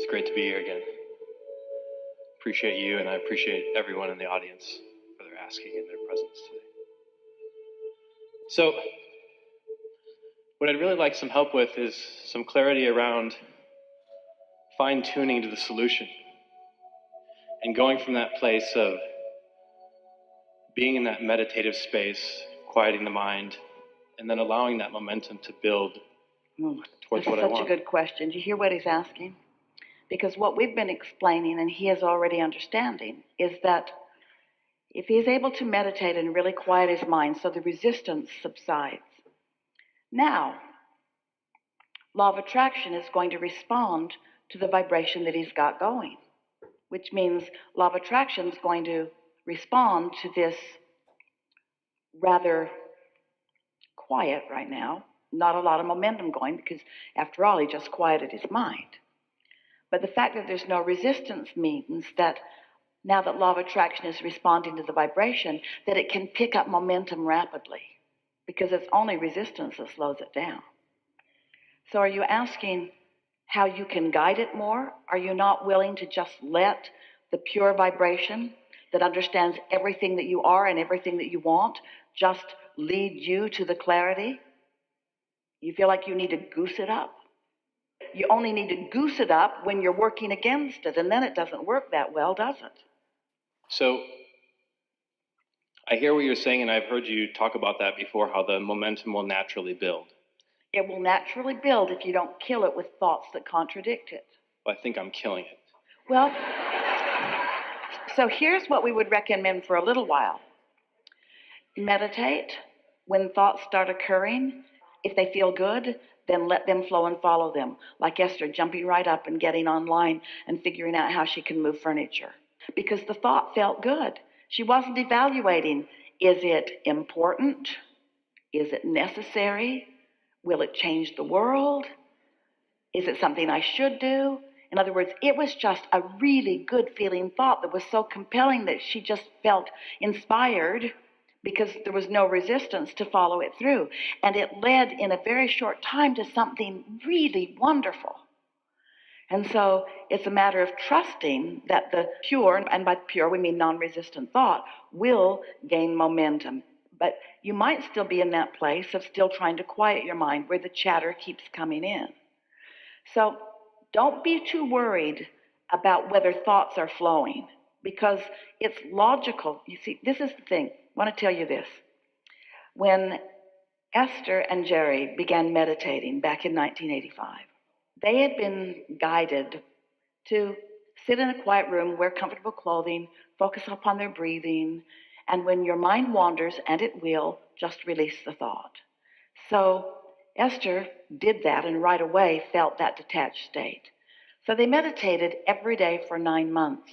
It's great to be here again. Appreciate you, and I appreciate everyone in the audience for their asking and their presence today. So, what I'd really like some help with is some clarity around fine-tuning to the solution and going from that place of being in that meditative space, quieting the mind, and then allowing that momentum to build towards what I want. That's such a good question. Do you hear what he's asking? Because what we've been explaining, and he is already understanding, is that if he is able to meditate and really quiet his mind so the resistance subsides, now law of attraction is going to respond to the vibration that he's got going, which means law of attraction is going to respond to this rather quiet right now, not a lot of momentum going, because after all, he just quieted his mind. But the fact that there's no resistance means that now that law of attraction is responding to the vibration, that it can pick up momentum rapidly, because it's only resistance that slows it down. So are you asking how you can guide it more? Are you not willing to just let the pure vibration that understands everything that you are and everything that you want just lead you to the clarity? You feel like you need to goose it up. You only need to goose it up when you're working against it, and then it doesn't work that well, does it? So, I hear what you're saying, and I've heard you talk about that before, how the momentum will naturally build. It will naturally build if you don't kill it with thoughts that contradict it. Well, I think I'm killing it. Well, so here's what we would recommend for a little while. Meditate. When thoughts start occurring, if they feel good, then let them flow and follow them. Like Esther, jumping right up and getting online and figuring out how she can move furniture. Because the thought felt good. She wasn't evaluating, is it important? Is it necessary? Will it change the world? Is it something I should do? In other words, it was just a really good feeling thought that was so compelling that she just felt inspired because there was no resistance to follow it through. And it led in a very short time to something really wonderful. And so it's a matter of trusting that the pure, and by pure we mean non-resistant thought, will gain momentum. But you might still be in that place of still trying to quiet your mind where the chatter keeps coming in. So don't be too worried about whether thoughts are flowing, because it's logical. You see, this is the thing. I want to tell you this. When Esther and Jerry began meditating back in 1985, they had been guided to sit in a quiet room, wear comfortable clothing, focus upon their breathing, and when your mind wanders, and it will, just release the thought. So Esther did that and right away felt that detached state. So they meditated every day for 9 months.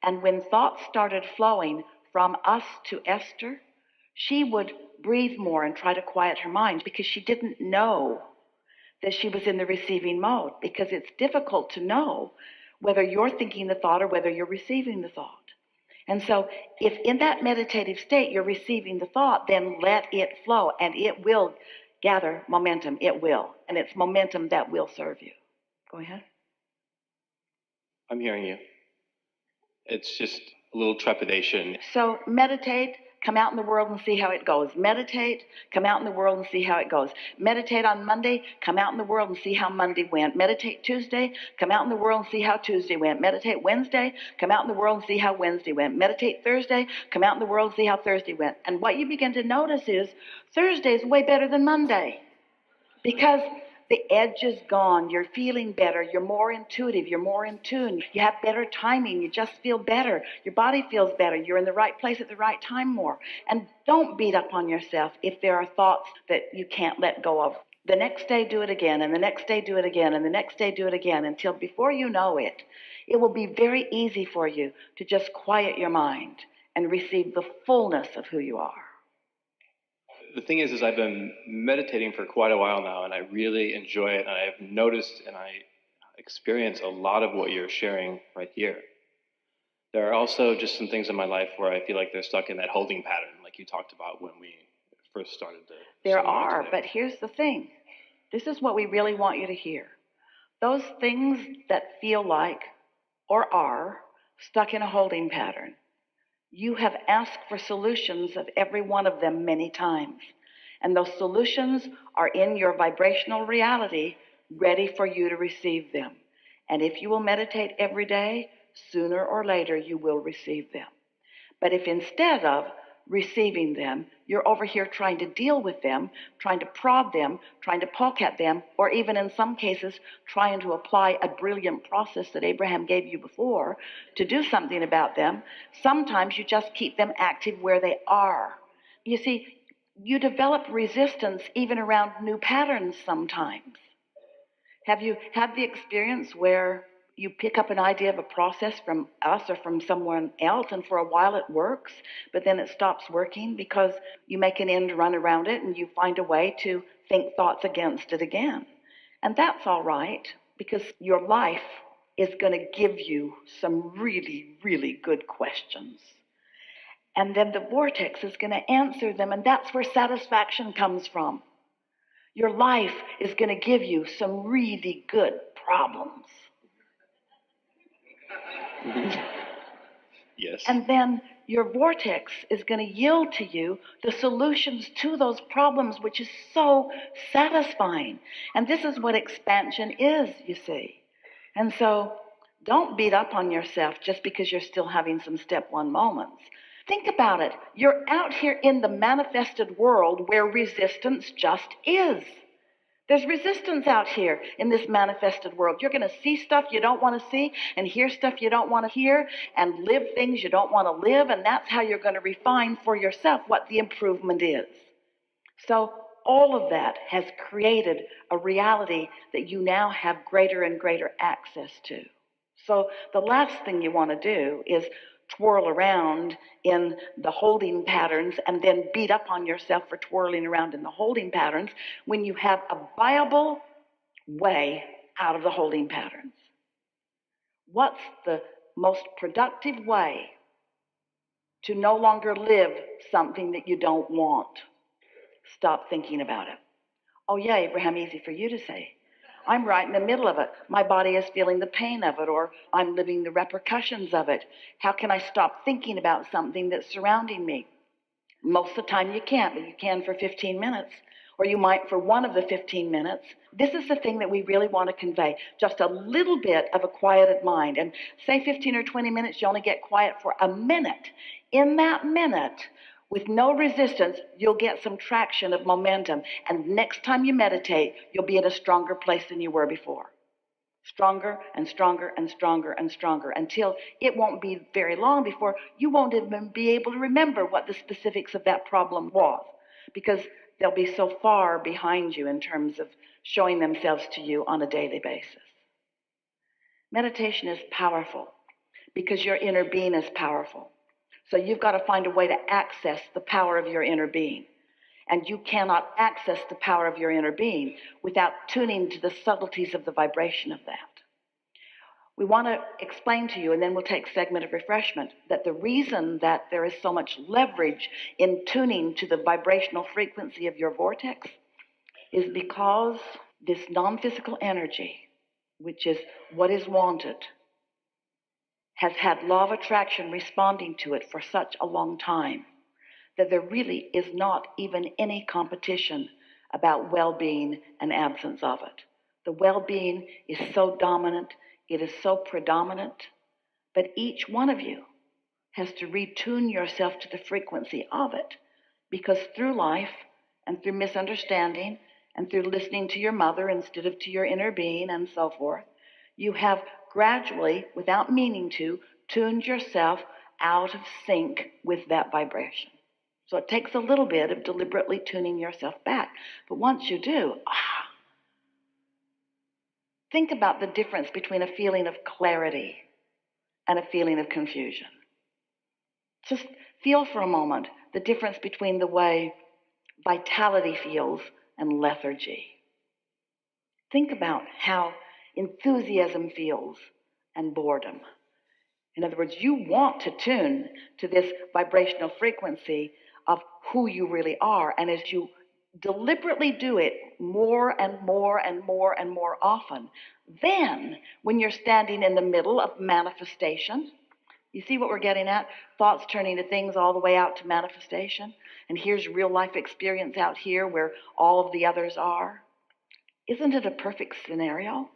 And when thoughts started flowing from us to Esther, she would breathe more and try to quiet her mind because she didn't know that she was in the receiving mode, because it's difficult to know whether you're thinking the thought or whether you're receiving the thought. And so if in that meditative state you're receiving the thought, then let it flow and it will gather momentum. It will. And it's momentum that will serve you. Go ahead. I'm hearing you. It's just a little trepidation. So meditate, come out in the world and see how it goes. Meditate, come out in the world and see how it goes. Meditate on Monday, come out in the world and see how Monday went. Meditate Tuesday, come out in the world and see how Tuesday went. Meditate Wednesday, come out in the world and see how Wednesday went. Meditate Thursday, come out in the world and see how Thursday went. And what you begin to notice is Thursday is way better than Monday, because the edge is gone. You're feeling better. You're more intuitive. You're more in tune. You have better timing. You just feel better. Your body feels better. You're in the right place at the right time more. And don't beat up on yourself if there are thoughts that you can't let go of. The next day, do it again. And the next day, do it again. And the next day, do it again. Until before you know it, it will be very easy for you to just quiet your mind and receive the fullness of who you are. The thing is I've been meditating for quite a while now, and I really enjoy it, and I've noticed and I experience a lot of what you're sharing right here. There are also just some things in my life where I feel like they're stuck in that holding pattern, like you talked about when we first started to. There are, but here's the thing. This is what we really want you to hear. Those things that feel like or are stuck in a holding pattern, you have asked for solutions of every one of them many times. And those solutions are in your vibrational reality, ready for you to receive them. And if you will meditate every day, sooner or later you will receive them. But if instead of receiving them, you're over here trying to deal with them, trying to prod them, trying to poke at them, or even in some cases trying to apply a brilliant process that Abraham gave you before to do something about them, sometimes you just keep them active where they are. You see, you develop resistance even around new patterns sometimes. Have you had the experience where you pick up an idea of a process from us or from someone else, and for a while it works, but then it stops working because you make an end run around it and you find a way to think thoughts against it again? And that's all right, because your life is going to give you some really, really good questions. And then the vortex is going to answer them, and that's where satisfaction comes from. Your life is going to give you some really good problems. Yes. And then your vortex is going to yield to you the solutions to those problems, which is so satisfying. And this is what expansion is, you see. And so don't beat up on yourself just because you're still having some step one moments. Think about it. You're out here in the manifested world where resistance just is. There's resistance out here in this manifested world. You're going to see stuff you don't want to see and hear stuff you don't want to hear and live things you don't want to live, and that's how you're going to refine for yourself what the improvement is. So all of that has created a reality that you now have greater and greater access to. So the last thing you want to do is twirl around in the holding patterns and then beat up on yourself for twirling around in the holding patterns when you have a viable way out of the holding patterns. What's the most productive way to no longer live something that you don't want? Stop thinking about it. Oh yeah, Abraham, easy for you to say. I'm right in the middle of it. My body is feeling the pain of it, or I'm living the repercussions of it. How can I stop thinking about something that's surrounding me? Most of the time you can't, but you can for 15 minutes, or you might for one of the 15 minutes. This is the thing that we really want to convey, just a little bit of a quieted mind. And say 15 or 20 minutes, you only get quiet for a minute. In that minute, with no resistance, you'll get some traction of momentum. And next time you meditate, you'll be in a stronger place than you were before. Stronger and stronger and stronger and stronger, until it won't be very long before you won't even be able to remember what the specifics of that problem was, because they'll be so far behind you in terms of showing themselves to you on a daily basis. Meditation is powerful because your inner being is powerful. So you've got to find a way to access the power of your inner being. And you cannot access the power of your inner being without tuning to the subtleties of the vibration of that. We want to explain to you, and then we'll take a segment of refreshment, that the reason that there is so much leverage in tuning to the vibrational frequency of your vortex is because this non-physical energy, which is what is wanted, has had law of attraction responding to it for such a long time that there really is not even any competition about well-being and absence of it. The well-being is so dominant, it is so predominant, but each one of you has to retune yourself to the frequency of it, because through life and through misunderstanding and through listening to your mother instead of to your inner being and so forth, you have gradually, without meaning to, tuned yourself out of sync with that vibration. So it takes a little bit of deliberately tuning yourself back. But once you do, think about the difference between a feeling of clarity and a feeling of confusion. Just feel for a moment the difference between the way vitality feels and lethargy. Think about how enthusiasm feels and boredom. In other words, you want to tune to this vibrational frequency of who you really are. And as you deliberately do it more and more and more and more often, then when you're standing in the middle of manifestation, you see what we're getting at? Thoughts turning to things all the way out to manifestation. And here's real life experience out here where all of the others are. Isn't it a perfect scenario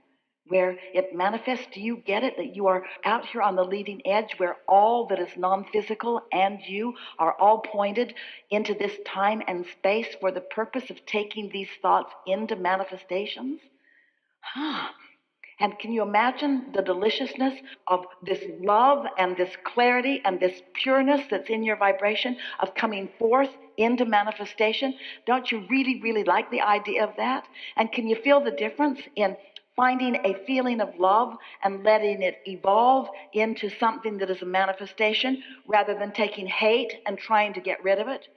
where it manifests? Do you get it? That you are out here on the leading edge where all that is non-physical and you are all pointed into this time and space for the purpose of taking these thoughts into manifestations? And can you imagine the deliciousness of this love and this clarity and this pureness that's in your vibration of coming forth into manifestation? Don't you really, really like the idea of that? And can you feel the difference in finding a feeling of love and letting it evolve into something that is a manifestation rather than taking hate and trying to get rid of it?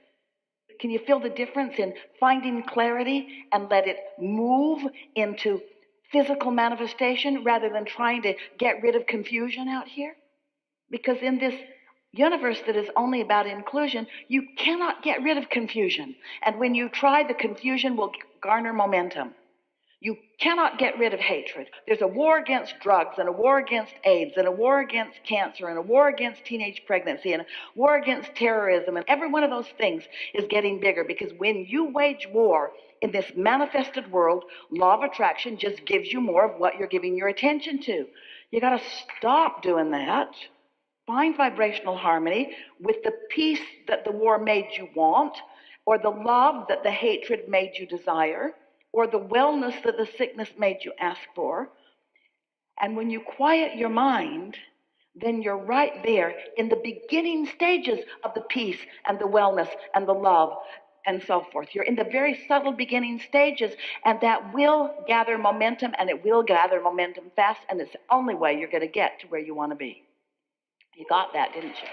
Can you feel the difference in finding clarity and let it move into physical manifestation rather than trying to get rid of confusion out here? Because in this universe that is only about inclusion, you cannot get rid of confusion. And when you try, the confusion will garner momentum. You cannot get rid of hatred. There's a war against drugs and a war against AIDS and a war against cancer and a war against teenage pregnancy and a war against terrorism. And every one of those things is getting bigger because when you wage war in this manifested world, law of attraction just gives you more of what you're giving your attention to. You got to stop doing that. Find vibrational harmony with the peace that the war made you want, or the love that the hatred made you desire, or the wellness that the sickness made you ask for. And when you quiet your mind, then you're right there in the beginning stages of the peace and the wellness and the love and so forth. You're in the very subtle beginning stages, and that will gather momentum, and it will gather momentum fast, and it's the only way you're going to get to where you want to be. You got that, didn't you?